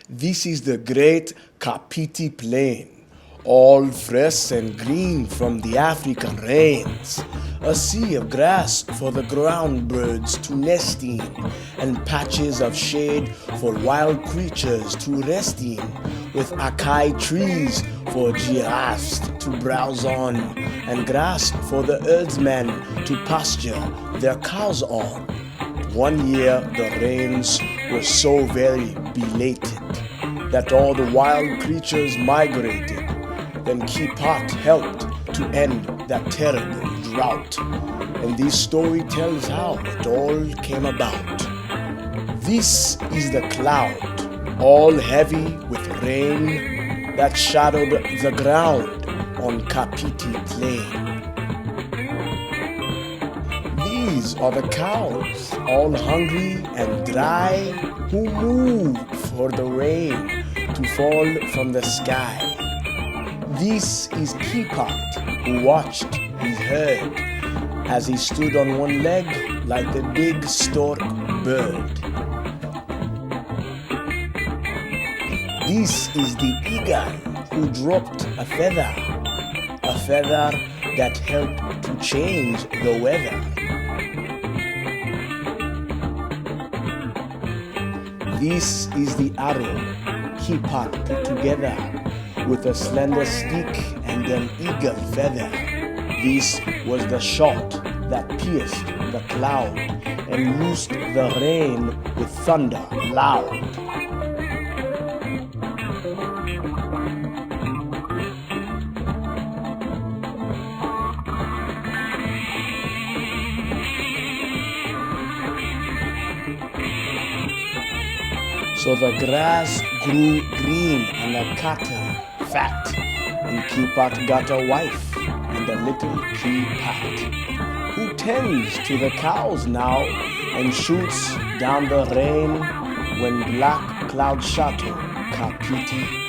This is the great Kapiti plain, all fresh and green from the African rains. A sea of grass for the ground birds to nest in, and patches of shade for wild creatures to rest in, with acai trees for giraffes to browse on, and grass for the herdsmen to pasture their cows on. One year the rains were so very belated that all the wild creatures migrated. Then Kipat helped to end that terrible drought. And this story tells how it all came about. This is the cloud, all heavy with rain, that shadowed the ground on Kapiti plain. These are the cows, all hungry and dry, who move for the rain to fall from the sky. This is Kipat, who watched his herd as he stood on one leg like the big stork bird. This is the eagle who dropped a feather that helped to change the weather. This is the arrow Kipat put together with a slender stick and an eagle feather. This was the shot that pierced the cloud and loosed the rain with thunder loud. So the grass grew green and the cattle fat, and Kipat got a wife and a little Kipat, who tends to the cows now and shoots down the rain when black clouds shadow Kapiti